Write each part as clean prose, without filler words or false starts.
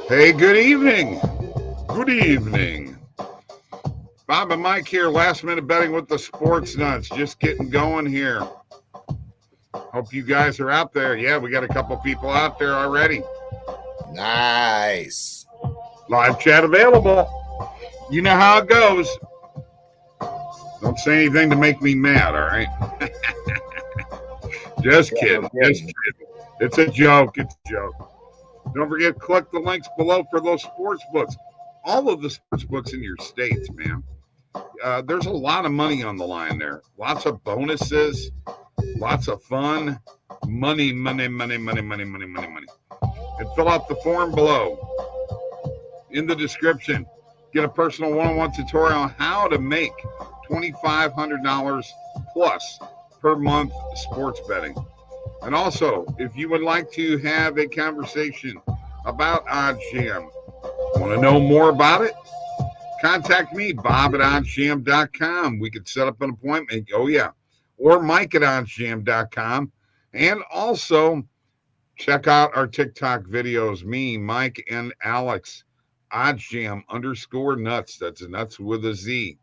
Hey, good evening. Good evening. Bob and Mike here, last minute betting with the Sports Nuts. Just getting going here. Hope you guys are out there. Yeah, we got a couple people out there already. Nice. Live chat available. You know how it goes. Don't say anything to make me mad, all right? Just kidding. Just kidding. It's a joke. It's a joke. Don't forget, click the links below for those sports books. All of the sports books in your states, man. There's a lot of money on the line there. Lots of bonuses, lots of fun. Money. And fill out the form below. In the description, get a personal one-on-one tutorial on how to make $2,500 plus per month sports betting. And also, if you would like to have a conversation about OddsJam, want to know more about it, contact me, Bob at OddsJam.com. We could set up an appointment. Oh, yeah. Or Mike at OddsJam.com. And also, check out our TikTok videos. Me, Mike, and Alex. OddsJam_Nutz. That's Nutz with a Z.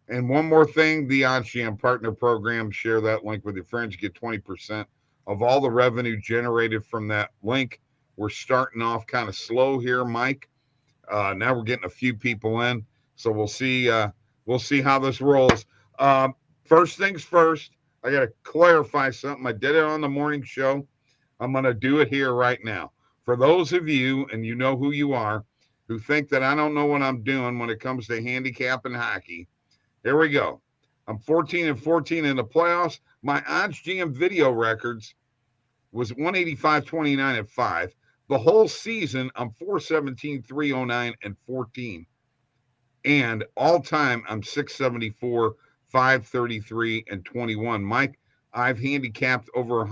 And one more thing, the OddsJam Partner Program. Share that link with your friends. Get 20% of all the revenue generated from that link. We're starting off kind of slow here, Mike. Now we're getting a few people in, so we'll see how this rolls. First things first, I got to clarify something. I did it on the morning show. I'm going to do it here right now. For those of you, and you know who you are, who think that I don't know what I'm doing when it comes to handicapping hockey, here we go. I'm 14-14 in the playoffs. My OddsJam video records was 185-29-5. The whole season, I'm 417-309-14. And all time, I'm 674-533-21. Mike, I've handicapped over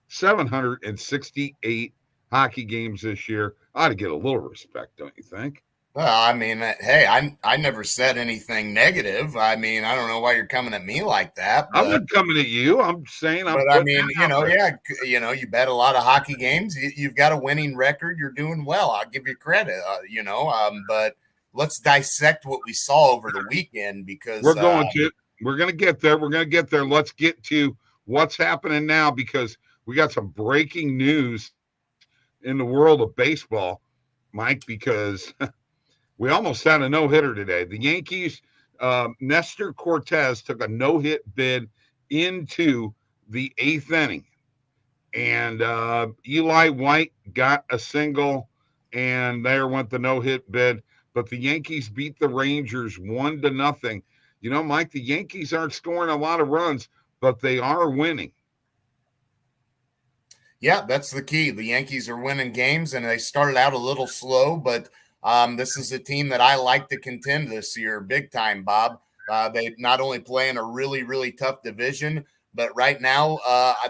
768 hockey games this year. I ought to get a little respect, don't you think? Well, I mean, hey, I never said anything negative. I mean, I don't know why you're coming at me like that. I'm not coming at you. I'm saying But I mean, you bet a lot of hockey games. You've got a winning record. You're doing well. I'll give you credit. But let's dissect what we saw over the weekend because we're going to get there. We're going to get there. Let's get to what's happening now because we got some breaking news in the world of baseball, Mike, because we almost had a no-hitter today. The Yankees, Nestor Cortez took a no-hit bid into the 8th inning. And Eli White got a single, and there went the no-hit bid. But the Yankees beat the Rangers 1-0. You know, Mike, the Yankees aren't scoring a lot of runs, but they are winning. Yeah, that's the key. The Yankees are winning games, and they started out a little slow, but this is a team that I like to contend this year big time, Bob. They not only play in a really, really tough division, but right now,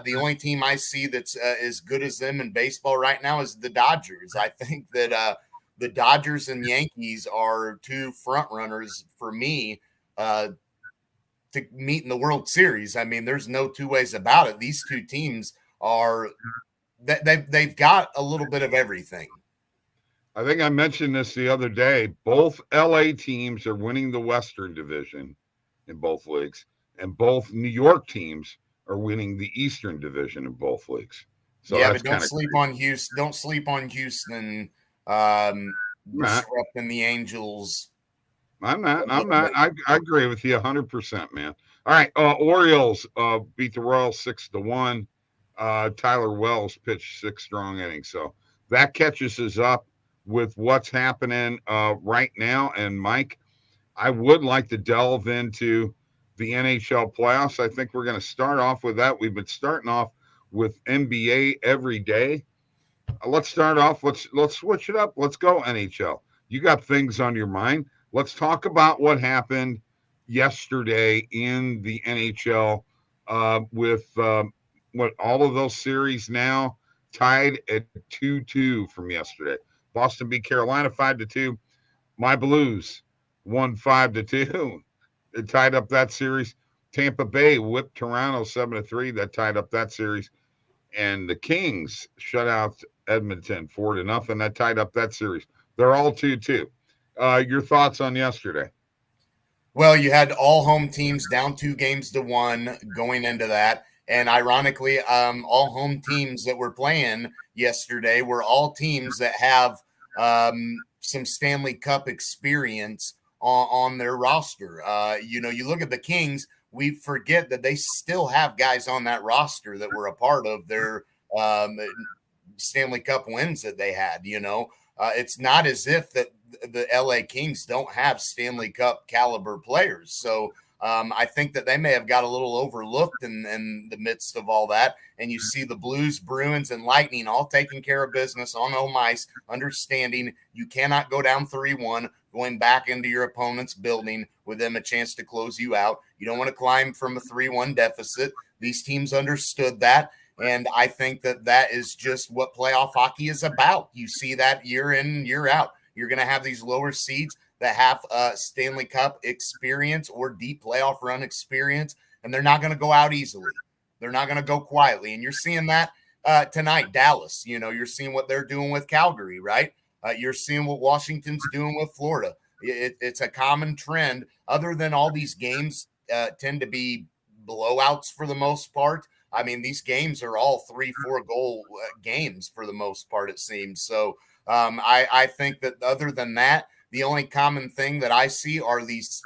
the only team I see that's as good as them in baseball right now is the Dodgers. I think that the Dodgers and Yankees are two front runners for me to meet in the World Series. I mean, there's no two ways about it. These two teams are they've got a little bit of everything. I think I mentioned this the other day. Both LA teams are winning the Western Division in both leagues, and both New York teams are winning the Eastern Division in both leagues. So yeah, but don't sleep on Houston. Don't sleep on Houston disrupting the Angels. I'm not. I agree with you 100%, man. All right, Orioles beat the Royals 6-1. Tyler Wells pitched 6 strong innings, so that catches us up with what's happening right now. And Mike, I would like to delve into the NHL playoffs. I think we're going to start off with that. We've been starting off with NBA every day. Let's start off. Let's switch it up. Let's go NHL. You got things on your mind. Let's talk about what happened yesterday in the NHL with what all of those series now tied at 2-2 from yesterday. Boston beat Carolina 5-2. My Blues won 5-2. It tied up that series. Tampa Bay whipped Toronto 7-3. That tied up that series. And the Kings shut out Edmonton 4-0. That tied up that series. They're all 2-2. Your thoughts on yesterday? Well, you had all home teams down 2-1 going into that. And ironically, all home teams that were playing yesterday were all teams that have some Stanley Cup experience on their roster. You look at the Kings, we forget that they still have guys on that roster that were a part of their Stanley Cup wins that they had. It's not as if that the LA Kings don't have Stanley Cup caliber players. So I think that they may have got a little overlooked in the midst of all that. And you see the Blues, Bruins, and Lightning all taking care of business on home ice, understanding you cannot go down 3-1, going back into your opponent's building with them a chance to close you out. You don't want to climb from a 3-1 deficit. These teams understood that. And I think that is just what playoff hockey is about. You see that year in, year out. You're going to have these lower seeds that have Stanley Cup experience or deep playoff run experience, and they're not going to go out easily. They're not going to go quietly. And you're seeing that tonight, Dallas. You're seeing what they're doing with Calgary, right? You're seeing what Washington's doing with Florida. It's a common trend. Other than all these games tend to be blowouts for the most part. I mean, these games are all 3-4 goal games for the most part, it seems. So I think that other than that, the only common thing that I see are these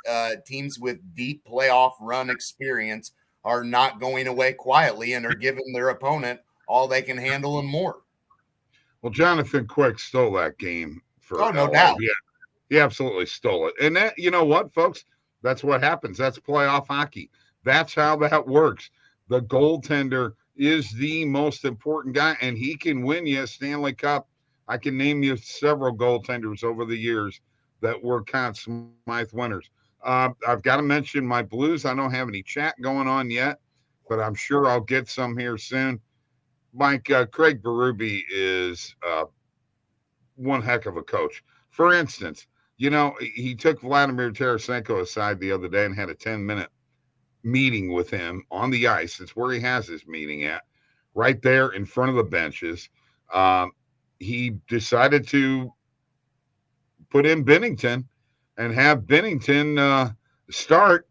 teams with deep playoff run experience are not going away quietly and are giving their opponent all they can handle and more. Well, Jonathan Quick stole that game for no LA. doubt. Yeah, he absolutely stole it. And that, you know what, folks? That's what happens. That's playoff hockey. That's how that works. The goaltender is the most important guy, and he can win you a Stanley Cup. I can name you several goaltenders over the years that were Conn Smythe winners. I've got to mention my Blues. I don't have any chat going on yet, but I'm sure I'll get some here soon. Mike, Craig Berube is one heck of a coach. For instance, he took Vladimir Tarasenko aside the other day and had a 10-minute meeting with him on the ice. It's where he has his meeting at, right there in front of the benches. He decided to put in Binnington and have Binnington start.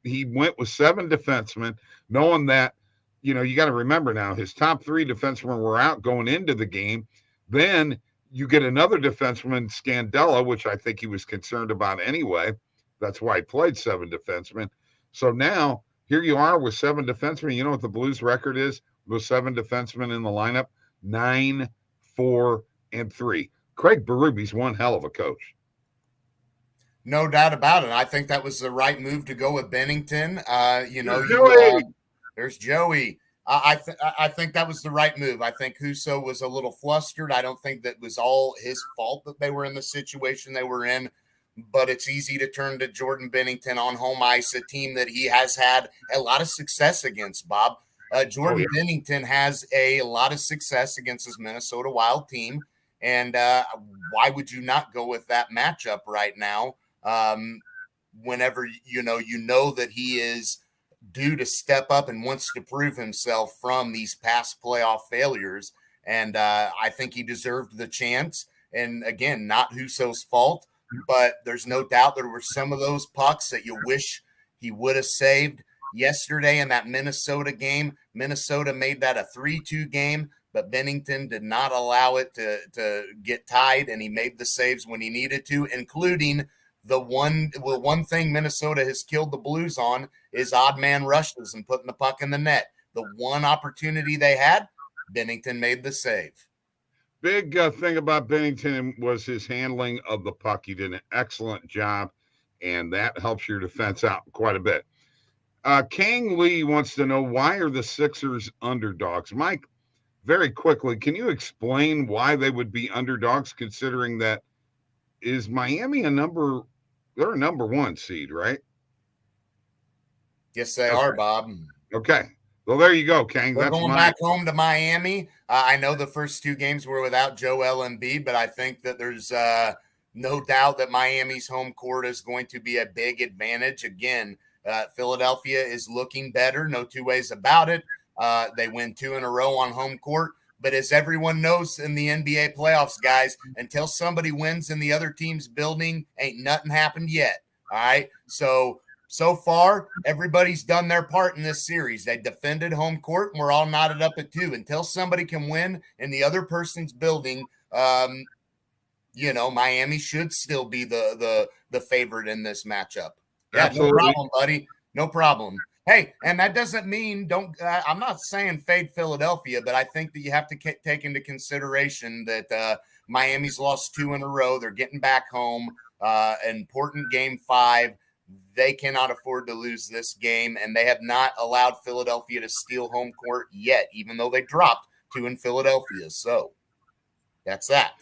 He went with 7 defensemen, knowing that, you got to remember now, his top 3 defensemen were out going into the game. Then you get another defenseman, Scandella, which I think he was concerned about anyway. That's why he played 7 defensemen. So now here you are with 7 defensemen. You know what the Blues record is with 7 defensemen in the lineup? 9-4-3. Craig Berube's one hell of a coach. No doubt about it. I think that was the right move to go with Binnington. There's Joey. I think that was the right move. I think Husso was a little flustered. I don't think that was all his fault that they were in the situation they were in. But it's easy to turn to Jordan Binnington on home ice, a team that he has had a lot of success against, Bob. Jordan Binnington has a lot of success against his Minnesota Wild team. And why would you not go with that matchup right now whenever you know that he is due to step up and wants to prove himself from these past playoff failures? And I think he deserved the chance. And, again, not Husso's fault. But there's no doubt there were some of those pucks that you wish he would have saved yesterday in that Minnesota game. Minnesota made that a 3-2 game, but Binnington did not allow it to get tied, and he made the saves when he needed to, including the one thing Minnesota has killed the Blues on is odd man rushes and putting the puck in the net. The one opportunity they had, Binnington made the save. Big thing about Binnington was his handling of the puck. He did an excellent job, and that helps your defense out quite a bit. Kang Lee wants to know, why are the Sixers underdogs? Mike, very quickly, can you explain why they would be underdogs, considering that is Miami they're a number 1 seed, right? Yes, they are, Bob. Okay. Well, there you go, Kang. We're going back home to Miami. I know the first 2 games were without Joel Embiid, but I think that there's no doubt that Miami's home court is going to be a big advantage. Again, Philadelphia is looking better. No 2 ways about it. They win 2 in a row on home court. But as everyone knows in the NBA playoffs, guys, until somebody wins in the other team's building, ain't nothing happened yet. All right. So far, everybody's done their part in this series. They defended home court, and we're all knotted up at 2. Until somebody can win in the other person's building, Miami should still be the favorite in this matchup. Yeah, absolutely. No problem, buddy. No problem. Hey, and that doesn't mean I'm not saying fade Philadelphia, but I think that you have to take into consideration that Miami's lost 2 in a row. They're getting back home. Important game 5. They cannot afford to lose this game, and they have not allowed Philadelphia to steal home court yet, even though they dropped 2 in Philadelphia. So that's that.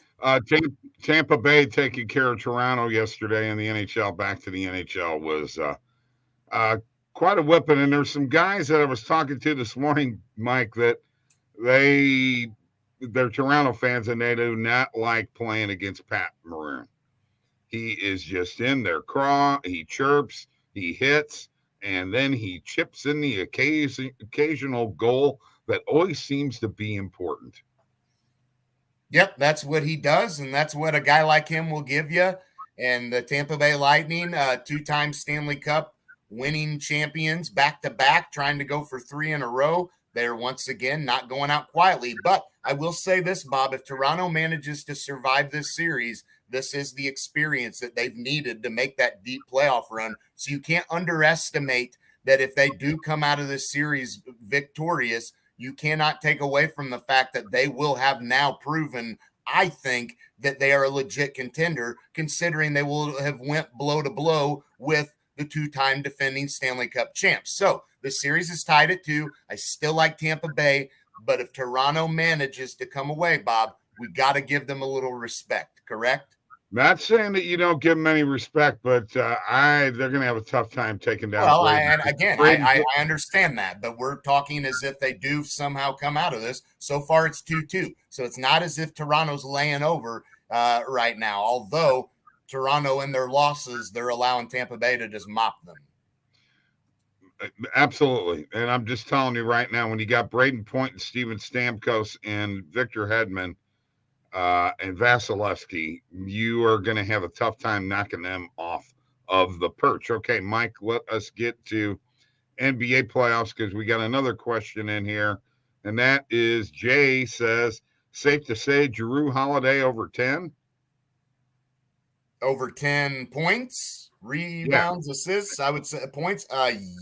Tampa Bay taking care of Toronto yesterday in the NHL. Back to the NHL was quite a whipping. And there's some guys that I was talking to this morning, Mike, that they're Toronto fans, and they do not like playing against Pat Maroon. He is just in their craw. He chirps, he hits, and then he chips in the occasional goal that always seems to be important. Yep, that's what he does, and that's what a guy like him will give you. And the Tampa Bay Lightning, 2-time Stanley Cup winning champions, back-to-back, trying to go for 3 in a row. They're once again not going out quietly. But I will say this, Bob, if Toronto manages to survive this series, this is the experience that they've needed to make that deep playoff run. So you can't underestimate that if they do come out of this series victorious, you cannot take away from the fact that they will have now proven, I think, that they are a legit contender, considering they will have went blow to blow with the 2-time defending Stanley Cup champs. So the series is tied at 2. I still like Tampa Bay, but if Toronto manages to come away, Bob, we got to give them a little respect, correct? Not saying that you don't give them any respect, but they're going to have a tough time taking down. Well, I understand that, but we're talking as if they do somehow come out of this. So far, it's 2-2. So it's not as if Toronto's laying over right now, although Toronto in their losses, they're allowing Tampa Bay to just mop them. Absolutely. And I'm just telling you right now, when you got Braden Point and Steven Stamkos and Victor Hedman, and Vasilevsky, you are going to have a tough time knocking them off of the perch. Okay, Mike, let us get to NBA playoffs because we got another question in here, and that is Jay says, safe to say Jrue Holiday over 10? Over 10 points, rebounds, assists, I would say points.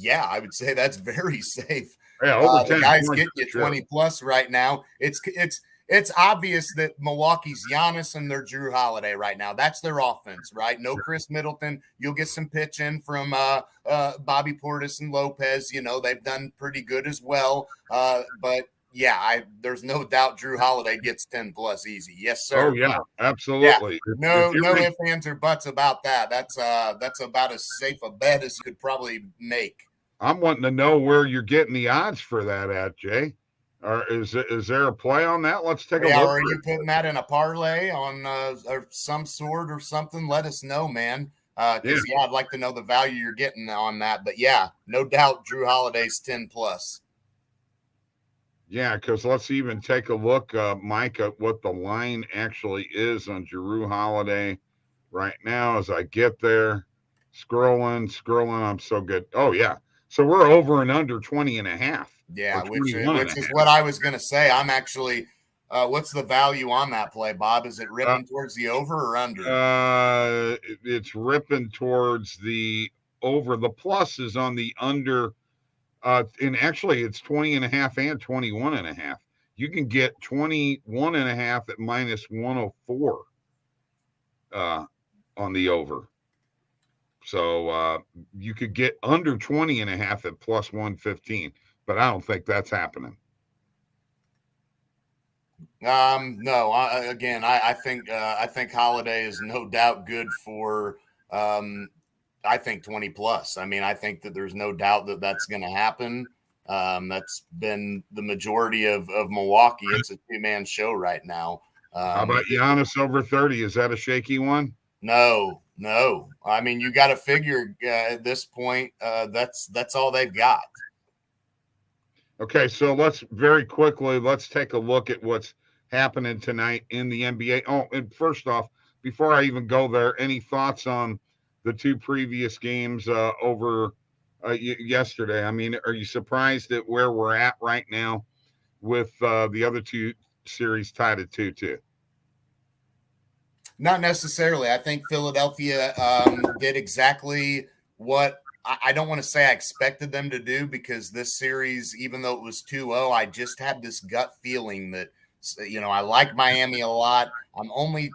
Yeah, I would say that's very safe. Yeah, over 10 the guys get you 20 plus right now. It's obvious that Milwaukee's Giannis and their Jrue Holiday right now. That's their offense, right? No Chris Middleton. You'll get some pitch in from Bobby Portis and Lopez. They've done pretty good as well. But, yeah, there's no doubt Jrue Holiday gets 10 plus easy. Yes, sir. Oh, yeah, absolutely. Yeah. No ifs, ands, or buts about that. That's about as safe a bet as you could probably make. I'm wanting to know where you're getting the odds for that at, Jay. Or is there a play on that? Let's take a look. Are you putting that in a parlay on or some sort or something? Let us know, man. Because I'd like to know the value you're getting on that. But yeah, no doubt, Jrue Holiday's 10 plus. Yeah, because let's even take a look, Mike, at what the line actually is on Jrue Holiday right now. As I get there, scrolling, I'm so good. Oh yeah, so we're over and under 20.5. Yeah, which is what I was going to say. I'm actually what's the value on that play, Bob? Is it ripping towards the over or under? It's ripping towards the over. The plus is on the under. And actually, it's 20.5 and 21.5. You can get 21.5 at minus 104 on the over. So you could get under 20.5 at plus 115. But I don't think that's happening. No. I think Holiday is no doubt good for. I think 20 plus. I mean, I think that there's no doubt that that's going to happen. That's been the majority of Milwaukee. It's a 2-man show right now. How about Giannis over 30? Is that a shaky one? No. I mean, you got to figure at this point that's all they've got. Okay, so let's very quickly let's take a look at what's happening tonight in the NBA. Oh, and first off, before I even go there, any thoughts on the two previous games over yesterday? I mean, are you surprised at where we're at right now with the other two series tied at 2-2? Not necessarily. I think Philadelphia did exactly what I don't want to say I expected them to do, because this series, even though it was 2-0, I just had this gut feeling that, I like Miami a lot. I'm only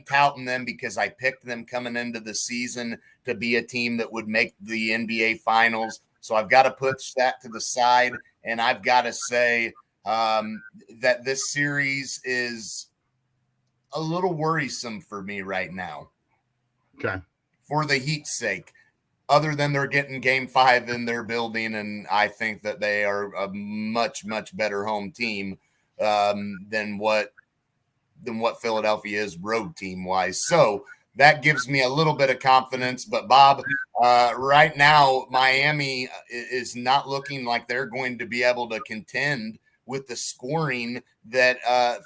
touting them because I picked them coming into the season to be a team that would make the NBA Finals. So I've got to put that to the side, and I've got to say that this series is a little worrisome for me right now. Okay. For the Heat's sake, other than they're getting game 5 in their building, and I think that they are a much, much better home team than what Philadelphia is road team wise. So that gives me a little bit of confidence. But Bob, right now, Miami is not looking like they're going to be able to contend with the scoring that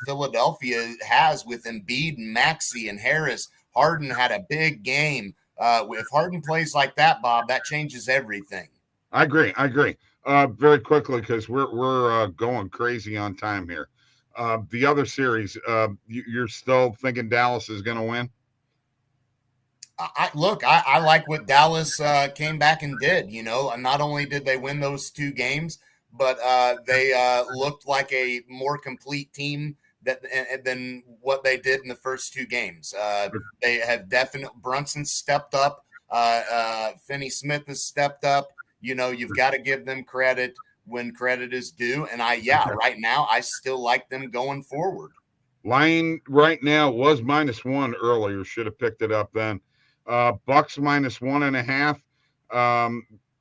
Philadelphia has with Embiid and Maxey and Harris. Harden had a big game. If Harden plays like that, Bob, that changes everything. I agree. Very quickly, because we're going crazy on time here. The other series, you're still thinking Dallas is going to win? I like what Dallas came back and did. Not only did they win those 2 games, but they looked like a more complete team than what they did in the first 2 games. They have Brunson stepped up. Finney Smith has stepped up. You've got to give them credit when credit is due. And right now, I still like them going forward. Line right now was -1 earlier. Should have picked it up then. Bucks -1.5.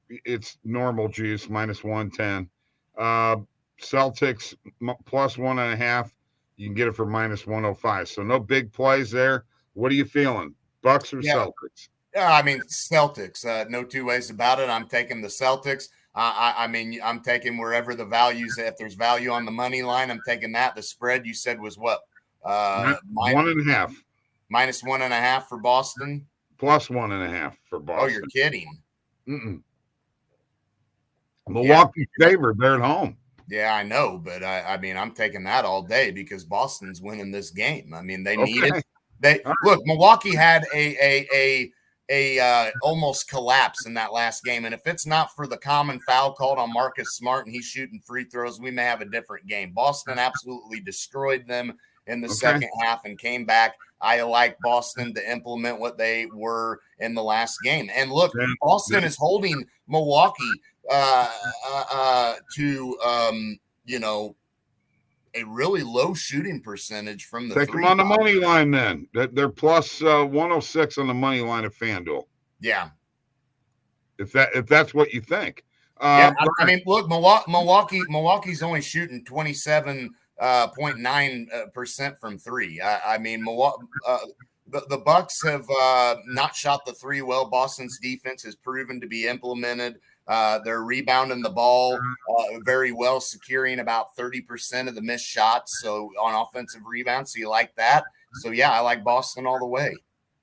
It's normal juice, -110. Celtics +1.5. You can get it for -105. So no big plays there. What are you feeling? Bucks or Celtics? Yeah, I mean, Celtics. No two ways about it. I'm taking the Celtics. I'm taking wherever the values. If there's value on the money line, I'm taking that. The spread you said was what? 1.5. -1.5 for Boston. +1.5 for Boston. Oh, you're kidding. Milwaukee's favored. They're at home. Yeah, I know, but I'm taking that all day because Boston's winning this game. I mean, they need it. Look, Milwaukee had a almost collapse in that last game, and if it's not for the common foul called on Marcus Smart and he's shooting free throws, we may have a different game. Boston absolutely destroyed them in the second half and came back. I like Boston to implement what they were in the last game. And look, Boston is holding Milwaukee to a really low shooting percentage from the Take them on the money line then. They're plus 106 on the money line at FanDuel. Yeah. If that's what you think. Look, Milwaukee's only shooting 27.9% from 3. The Bucks have not shot the 3 well. Boston's defense has proven to be implemented. They're rebounding the ball very well, securing about 30% of the missed shots. So on offensive rebounds, so you like that. So I like Boston all the way.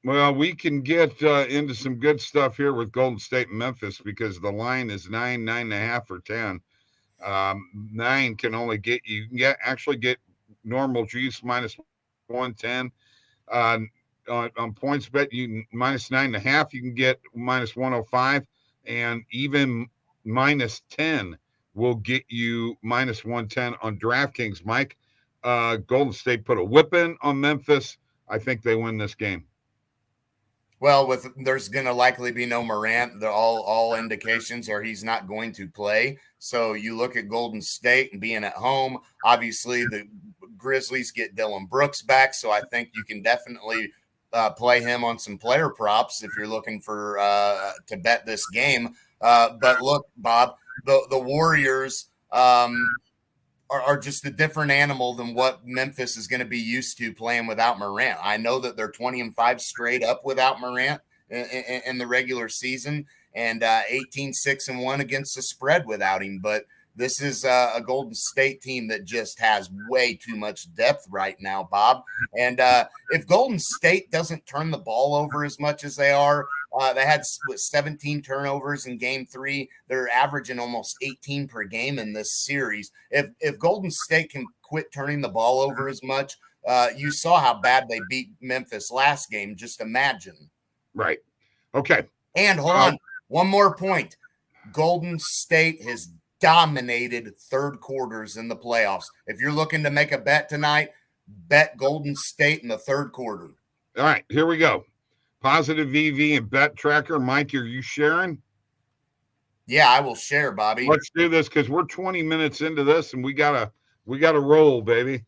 Well, we can get into some good stuff here with Golden State and Memphis because the line is 9.5, or 10. 9 can only get you can actually get normal juice -110. On points bet, you -9.5, you can get -105, and even -10 will get you -110 on DraftKings. Mike, Golden State put a whipping on Memphis. I think they win this game. Well, there's going to likely be no Morant. All indications are he's not going to play. So you look at Golden State and being at home. Obviously, the Grizzlies get Dylan Brooks back, so I think you can definitely play him on some player props if you're looking for to bet this game. But look, Bob, the Warriors are just a different animal than what Memphis is going to be used to playing without Morant. I know that they're 20-5 straight up without Morant in the regular season, and 18-6-1 against the spread without him. But This is a Golden State team that just has way too much depth right now, Bob. And if Golden State doesn't turn the ball over as much as they are, they had 17 turnovers in game 3. They're averaging almost 18 per game in this series. If Golden State can quit turning the ball over as much, you saw how bad they beat Memphis last game. Just imagine. Right. Okay. And hold on. One more point. Golden State has dominated third quarters in the playoffs. If you're looking to make a bet tonight, bet Golden State in the third quarter. All right, here we go. Positive VV and bet tracker. Mike, are you sharing? Yeah, I will share, Bobby. Let's do this because we're 20 minutes into this and we gotta roll, baby.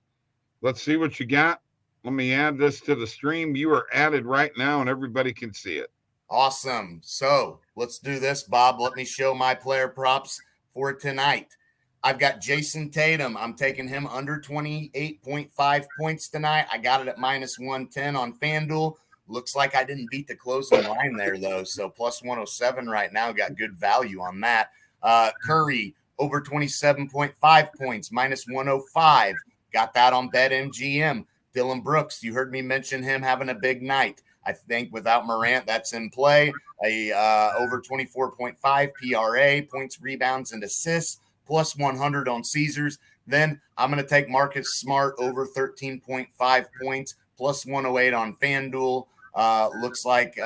Let's see what you got. Let me add this to the stream. You are added right now and everybody can see it. Awesome. So let's do this, Bob. Let me show my player props for tonight. I've got Jason Tatum. I'm taking him under 28.5 points tonight. I got it at minus 110 on FanDuel. Looks like I didn't beat the closing line there, though. So plus 107 right now. Got good value on that. Curry, over 27.5 points, minus 105. Got that on BetMGM. Dylan Brooks, you heard me mention him having a big night. I think without Morant, that's in play. Over 24.5 PRA, points, rebounds, and assists, plus 100 on Caesars. Then I'm going to take Marcus Smart over 13.5 points, plus 108 on FanDuel. Looks like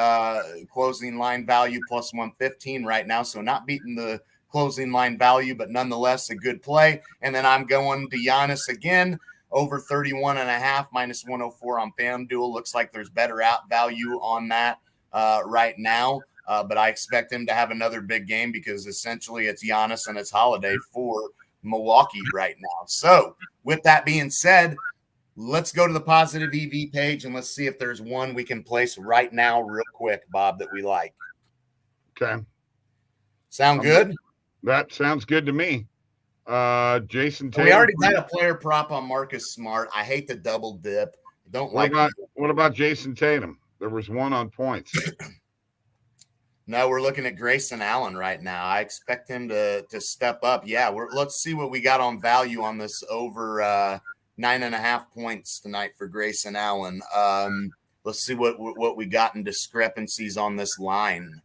closing line value plus 115 right now. So not beating the closing line value, but nonetheless a good play. And then I'm going to Giannis again. Over 31.5, minus 104 on FanDuel. Looks like there's better out value on that right now. But I expect him to have another big game because essentially it's Giannis and it's Holiday for Milwaukee right now. So with that being said, let's go to the positive EV page and let's see if there's one we can place right now real quick, Bob, that we like. Okay. Sound good? That sounds good to me. Jason Tatum. We already got a player prop on Marcus Smart. I hate the double dip. What about Jason Tatum? There was one on points. No, we're looking at Grayson Allen right now. I expect him to step up. Yeah, let's see what we got on value on this over 9.5 points tonight for Grayson Allen. Let's see what we got in discrepancies on this line.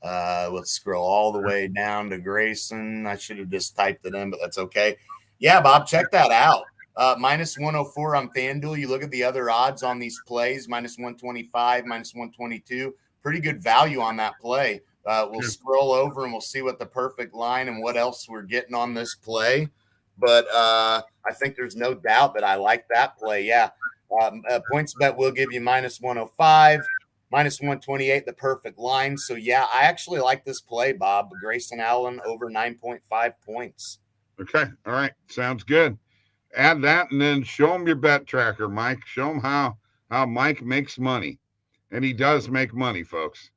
Let's scroll all the way down to Grayson. I should have just typed it in, but that's okay. Yeah, Bob, check that out. Minus 104 on FanDuel. You look at the other odds on these plays, minus 125, minus 122. Pretty good value on that play. We'll scroll over and we'll see what the perfect line and what else we're getting on this play. But I think there's no doubt that I like that play. Yeah. Points bet will give you minus 105. Minus 128, the perfect line. So, yeah, I actually like this play, Bob. Grayson Allen over 9.5 points. Okay. All right. Sounds good. Add that and then show them your bet tracker, Mike. Show them how Mike makes money. And he does make money, folks.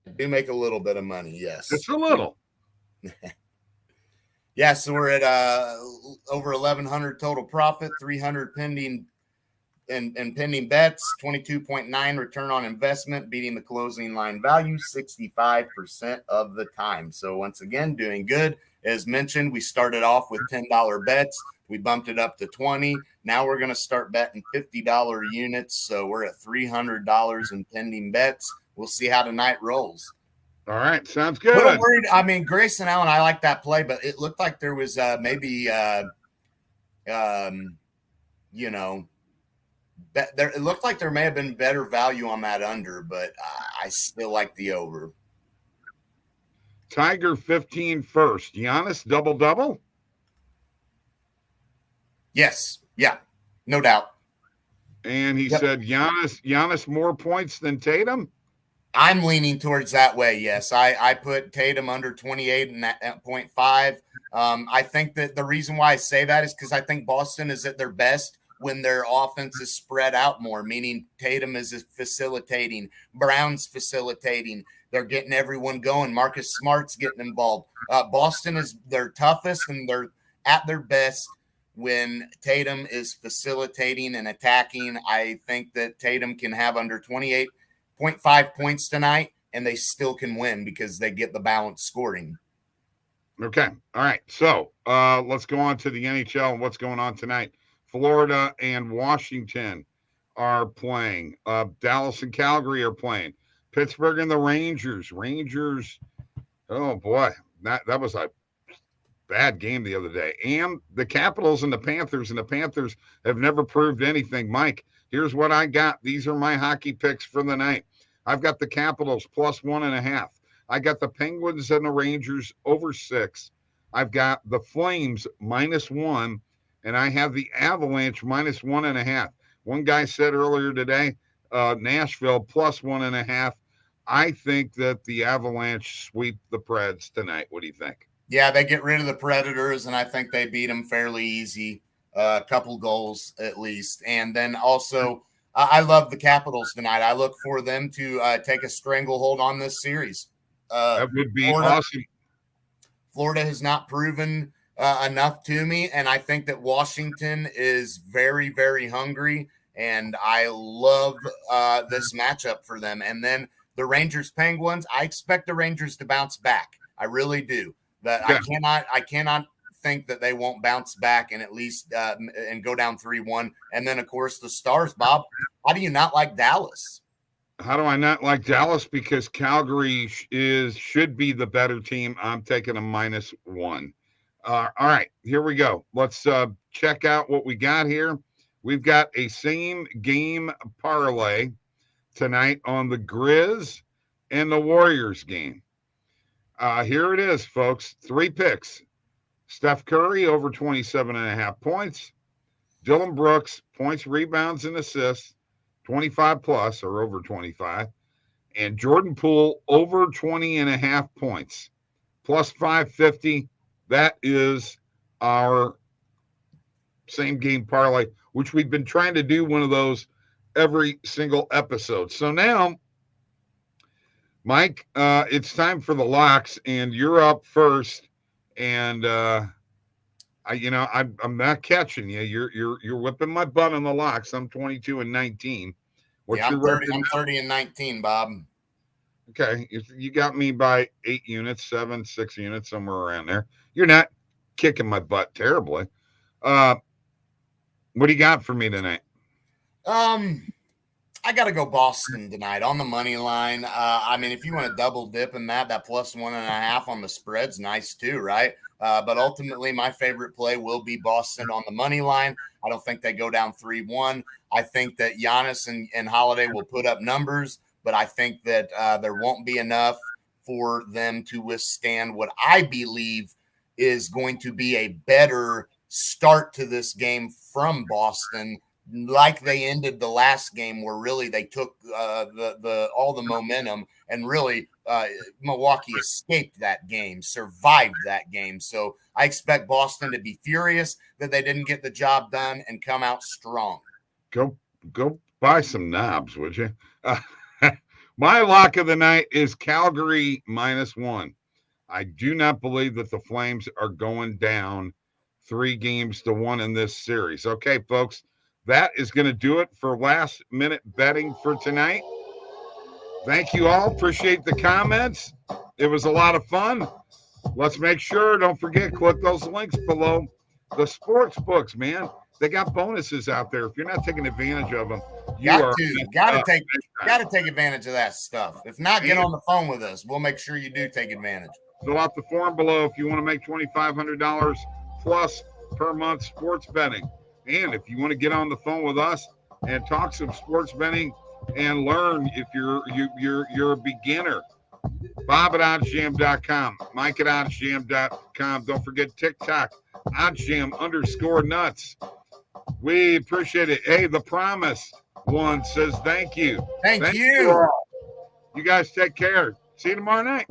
I do make a little bit of money, yes. Just a little. Yeah, so we're at over 1,100 total profit, 300 pending and pending bets, 22.9 return on investment, beating the closing line value 65% of the time. So once again, doing good. As mentioned, we started off with $10 bets. We bumped it up to 20. Now we're going to start betting $50 units. So we're at $300 in pending bets. We'll see how tonight rolls. All right. Sounds good. A little worried. I mean, Grayson Allen, I like that play, but it looked like there was it looked like there may have been better value on that under, but I still like the over. Tiger 15 first. Giannis double-double? Yes. Yeah. No doubt. And he said Giannis more points than Tatum? I'm leaning towards that way, yes. I put Tatum under 28.5. I think that the reason why I say that is because I think Boston is at their best when their offense is spread out more, meaning Tatum is facilitating, Brown's facilitating. They're getting everyone going. Marcus Smart's getting involved. Boston is their toughest and they're at their best when Tatum is facilitating and attacking. I think that Tatum can have under 28.5 points tonight, and they still can win because they get the balanced scoring. Okay. All right. So let's go on to the NHL and what's going on tonight. Florida and Washington are playing. Dallas and Calgary are playing. Pittsburgh and the Rangers. Rangers, oh boy, that was a bad game the other day. And the Capitals and the Panthers have never proved anything. Mike, here's what I got. These are my hockey picks for the night. I've got the Capitals plus 1.5. I got the Penguins and the Rangers over 6. I've got the Flames -1, and I have the Avalanche -1.5. One guy said earlier today, Nashville plus 1.5. I think that the Avalanche sweep the Preds tonight. What do you think? Yeah, they get rid of the Predators, and I think they beat them fairly easy, a couple goals at least. And then also, I love the Capitals tonight. I look for them to take a stranglehold on this series. That would be awesome. Florida has not proven enough to me, and I think that Washington is very, very hungry, and I love this matchup for them. And then the Rangers-Penguins, I expect the Rangers to bounce back. I really do. But yeah. I cannot think that they won't bounce back and at least and go down 3-1. And then, of course, the Stars, Bob. How do you not like Dallas? How do I not like Dallas? Because Calgary should be the better team. I'm taking a -1. All right, here we go. Let's check out what we got here. We've got a same game parlay tonight on the Grizz and the Warriors game. Here it is, folks. 3 picks. Steph Curry over 27.5 points. Dylan Brooks, points, rebounds, and assists, 25 plus or over 25. And Jordan Poole over 20.5 points, plus 550. That is our same game parlay, which we've been trying to do one of those every single episode. So now, Mike, it's time for the locks, and you're up first. And I'm not catching you. You're whipping my butt on the locks. I'm 22-19. Yeah, I'm 30-19, Bob. Okay, you got me by 8 units, 6 units, somewhere around there. You're not kicking my butt terribly. What do you got for me tonight? I got to go Boston tonight on the money line. I mean, if you want to double dip in that plus 1.5 on the spread's nice too, right? But ultimately, my favorite play will be Boston on the money line. I don't think they go down 3-1. I think that Giannis and Holiday will put up numbers, but I think that there won't be enough for them to withstand what I believe is going to be a better start to this game from Boston, like they ended the last game, where really they took all the momentum, and really Milwaukee escaped that game, survived that game. So I expect Boston to be furious that they didn't get the job done and come out strong. Go buy some knobs, would you? My lock of the night is Calgary -1. I do not believe that the Flames are going down 3-1 in this series. Okay, folks. That is going to do it for last-minute betting for tonight. Thank you all. Appreciate the comments. It was a lot of fun. Let's make sure, don't forget, click those links below. The sports books, man, they got bonuses out there. If you're not taking advantage of them, got to take advantage of that stuff. If not, get on the phone with us. We'll make sure you do take advantage. Fill out the form below if you want to make $2,500 plus per month sports betting. And if you want to get on the phone with us and talk some sports betting and learn, if you're a beginner, Bob at OddsJam.com, Mike at OddsJam.com. Don't forget TikTok, OddsJam_Nutz. We appreciate it. Hey, the Promise one says thank you. Thank you. You guys take care. See you tomorrow night.